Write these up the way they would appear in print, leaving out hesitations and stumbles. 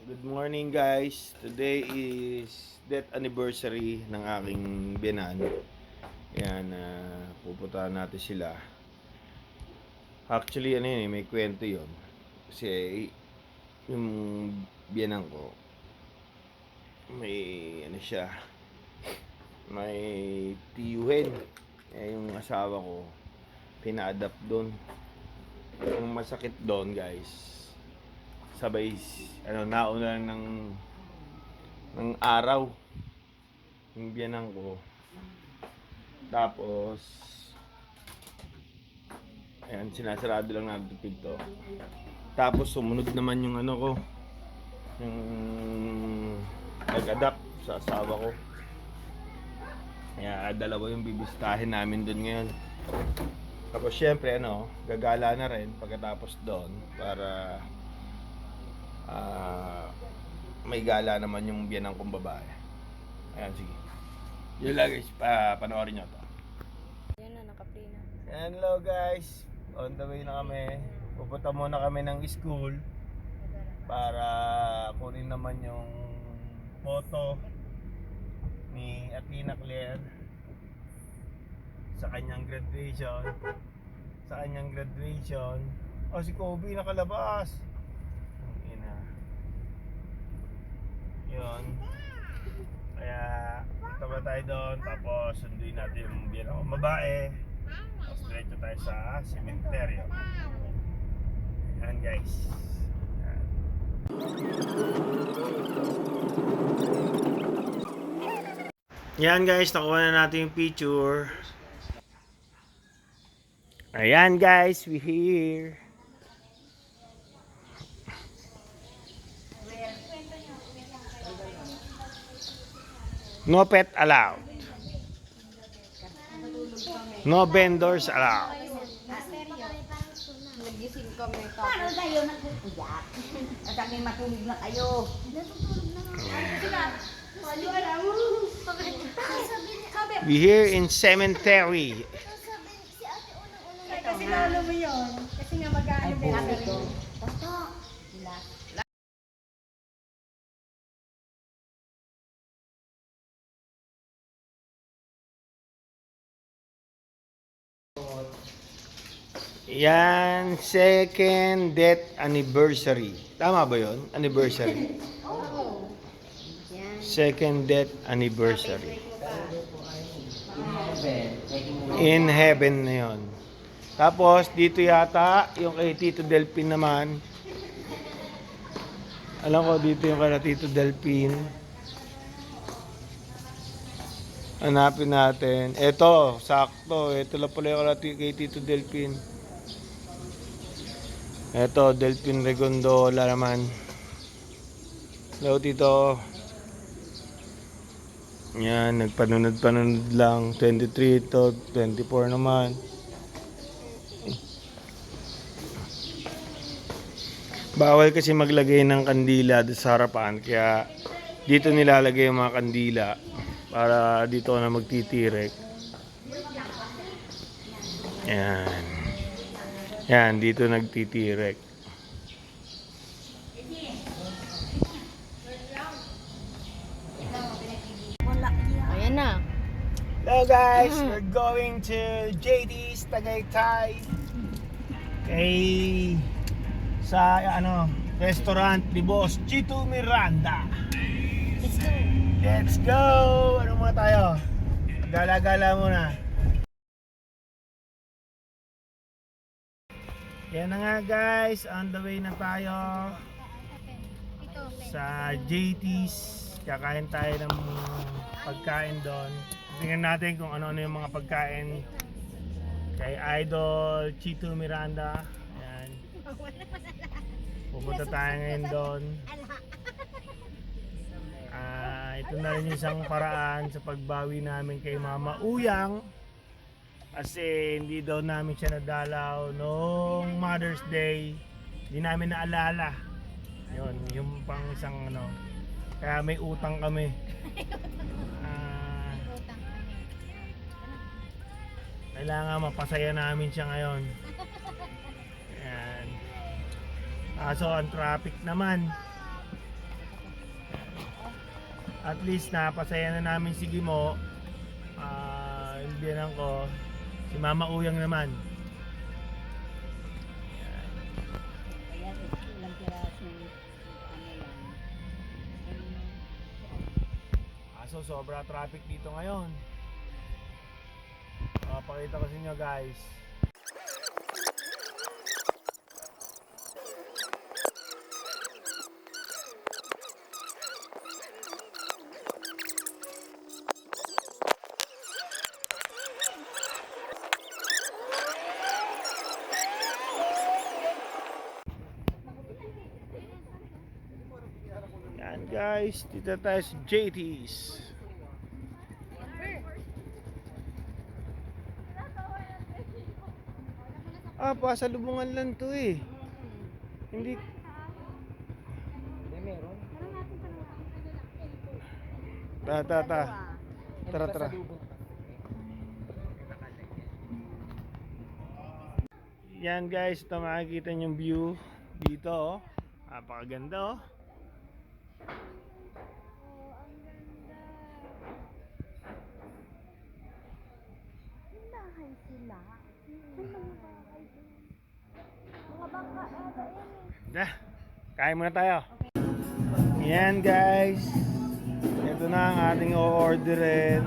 Good morning guys. Today is death anniversary ng aking biyanan. Yan, pupuntahan natin sila. Actually, may kwento yon. Kasi yung biyanan ko, may siya, may tiyuhin. Yung asawa ko, pina-adapt doon. Yung masakit doon guys, sabay nauna ng araw yung biyanan ko. Tapos ayan, sinasarado lang natin yung pinto. Tapos sumunod naman yung yung nag-adapt sa asawa ko. Kaya dalawa yung bibisitahin namin doon ngayon. Tapos syempre gagala na rin pagkatapos doon para may gala naman yung biyanan kong babae. Ayan, sige. Yun lang guys, panoorin nyo to. Yan na, naka-play na. Hello guys, on the way na kami. Pupunta muna kami ng school para kunin naman yung photo ni Athena Claire sa kanyang graduation. Si Kobe nakalabas. Yun. Kaya punta ba tayo doon, tapos sunduin natin yung biyanan kong babae. Tapos diretso tayo sa sementeryo. Yan guys. Yan guys, nakuha na natin yung picture. Ayan guys, we here. No pet allowed. No vendors allowed. Nagising kami tapos. Paano kayo nag-uyak? At kami matulog na kayo. We here in cemetery. Kasi lalo mo yun. Kasi nga mag-ano din ako rin. Yan, second death anniversary. Tama ba yun? Anniversary. Second death anniversary. In heaven na yun. Tapos, dito yata, yung kay Tito Delpin naman. Alam ko, dito yung kay Tito Delpin. Hanapin natin. Ito, sakto. Ito lang pala yung kay Tito Delpin. Ito, Delpin Regondola naman. Hello, Tito. Yan, nagpanunod lang. 23 ito, 24 naman. Bawal kasi maglagay ng kandila sa harapan, kaya dito nilalagay yung mga kandila para dito na magtitirek. Yan. Yan, dito nagtitirek. Ayan na. Hello guys, we're going to JD's Tagaytay. Sa restaurant ni Boss Chito Miranda. Let's go. Let's go! Ano muna tayo? Gala-gala muna. Yan na nga guys, on the way na tayo sa JT's. Kakain tayo ng pagkain doon. Tingnan natin kung ano-ano yung mga pagkain kay Idol Chito Miranda. Ayan. Pupunta tayo ngayon doon. Ito na rin yung isang paraan sa pagbawi namin kay Mama Uyang. Kasi hindi daw namin siya nadalaw noong Mother's Day. Hindi namin naalala. Yun, yung pang isang Kaya may utang kami. Kailangan mapasaya namin siya ngayon. Ayan. So ang traffic naman. At least napasaya na namin si Gimo. Yung biyanan ko, si Mama Uyang naman. Kaya ilang piraso ano lang. Kaso sobra traffic dito ngayon. Pakita ko sa inyo guys. Yan guys, dito tayo sa JT's. Pasalubungan lang to eh. Hindi. Meron? Tara. Yan guys, ito makikita yung view dito oh. Napakaganda oh. Kain muna tayo. Yan guys. Ito na ang ating o-orderin.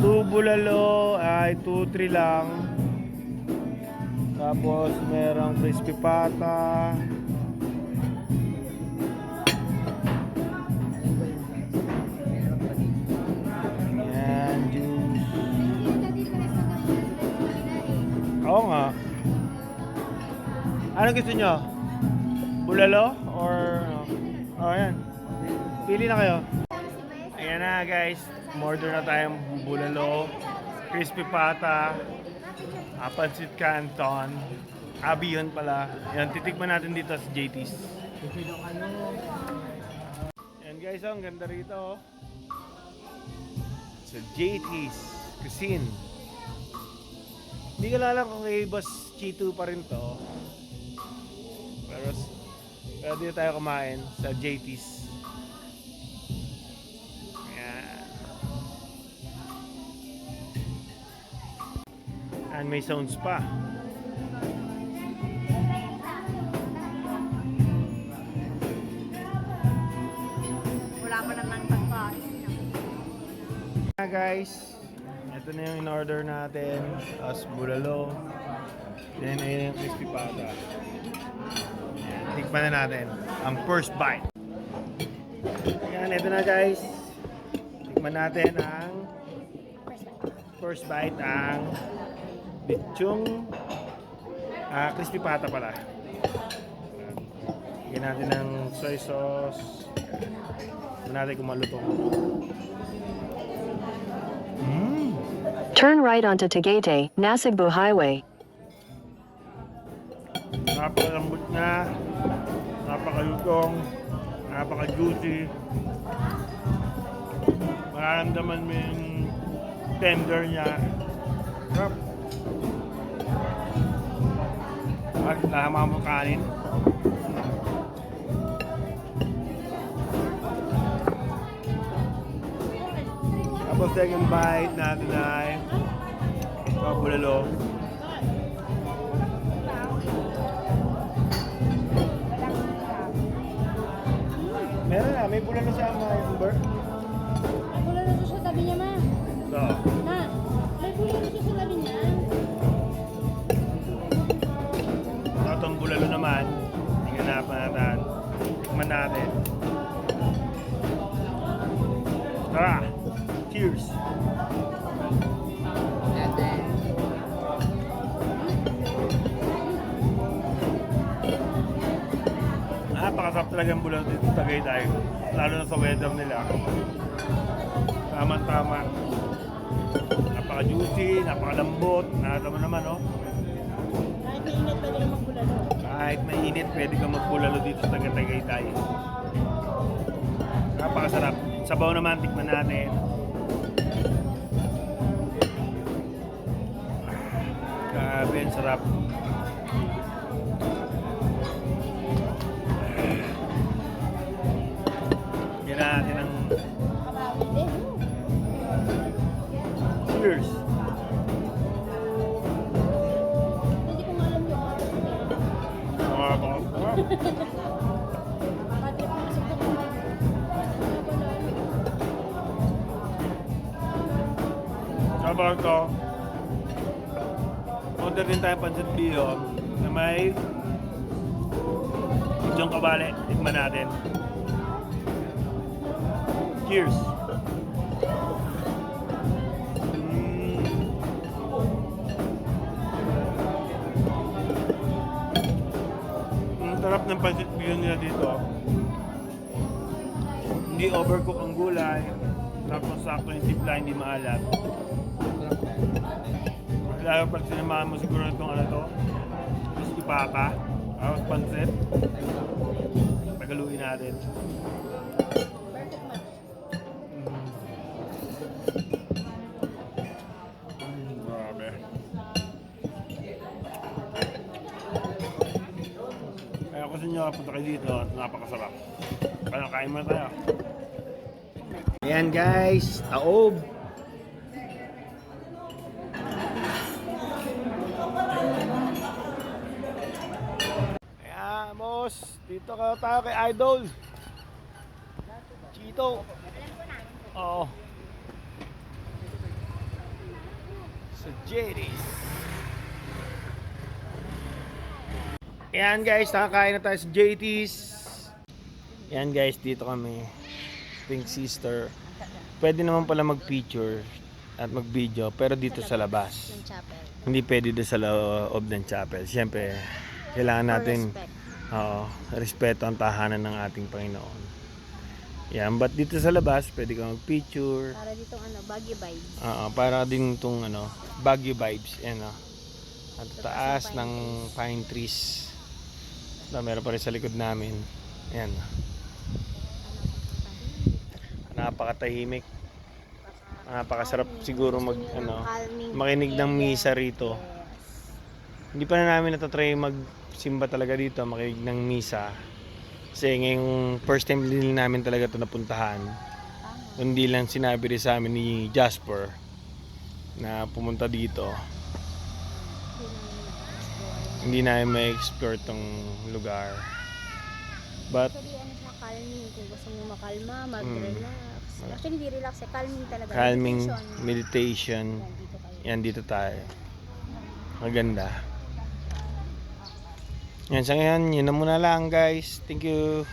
2 bulalo ay 2-3 lang. Tapos merong crispy pata. Yan, juice. Oo nga. Ano gusto nyo? Bulalo? Or ayan. Pili na kayo. Ayan na guys. Order na tayong bulalo, crispy pata, pancit canton, yun pala. Yan, titikman natin dito sa JT's. Yan guys, ang ganda rito. Sa JT's Cuisine. Hindi ko alam kung kay Boss Chito pa rin to. Pero dito tayo kumain sa JT's. And may sounds pa. Wala pa naman pagkain. Guys, ito na yung in-order natin. As bulalo. Then ayun yung crispy pata. Tikman na natin ang first bite. Yan, ito na guys. Tikman natin ang first bite ang lechong crispy pata pala. Lagyan natin ng soy sauce. Tignan natin kung malutong. Turn right onto Tagaytay, Nasugbu Highway. Napakalambot na, napakalutong, napaka-juicy. Mararamdaman mo yung tender niya. Sarap. At tama mo kanin. Tapos second bite natin ay bulalo. Meron na, may bulalo siya mga Uber. May bulalo siya sa tabi niya, ma. So, Ma, may bulalo siya sa tabi niya. itong bulalo naman, hinganapan natin. Tikman natin. Tara! Cheers! Napakasarap talaga ang bulalo dito sa Tagaytay. Lalo na sa weather nila. Tama-tama. Napaka-juicy, napakalambot. Nakita mo naman, oh. Kahit mainit, pwede ka magbulalo. Kahit mainit, pwede ka magbulalo dito sa Tagaytay. Napakasarap. Sabaw naman, tikman natin. Grabe, ang sarap. Nakakatrip na kasi ito. Sabaw to. Order din tayo pancit bihon na may kutsong kabale. Tikman natin. Cheers! Ang sarap ng pancit bihon nila dito. Hindi overcook ang gulay. Tapos sakto yung timpla, hindi maalat. Lalo pag sinamahan mo siguro itong ano to. Tapos ipata. Tapos pancit. Pagaluin natin. Grabe. Kaya kung sa inyo punta kayo dito at napakasarap. Kaya kain mo na tayo. Ayan guys, taob. Ayan, boss. Dito ka tayo kay Idol. Chito. Oo. Sa JD's. Ayan guys, nakakain na tayo sa JD's. Ayan guys, dito kami. Pink Sister. Pwede naman pala mag-picture at mag-video, pero dito sa labas. Hindi pwede doon sa loob ng chapel. Siyempre, kailangan natin respeto ang tahanan ng ating Panginoon. Yan, but dito sa labas, pwede kang mag-picture. Para dito Baguio vibes. Para din itong Baguio vibes. Yan, at taas ng pine trees. Meron pa rin sa likod namin. Yan. Napakatahimik. Napakasarap siguro makinig ng misa rito. Hindi pa na namin natatry magsimba talaga dito, makinig ng misa. Kasi ngayong first time din namin talaga ito napuntahan. Hindi lang sinabi rin sa amin ni Jasper na pumunta dito. Hindi namin ma-explore tong lugar. But Calming, kung gusto mo makalma, mag-relax. Actually, hindi relax, calming talaga. calming meditation. Dito kayo. Yan, dito tayo. Maganda. Yan, sa ngayon, yun na muna lang guys. Thank you.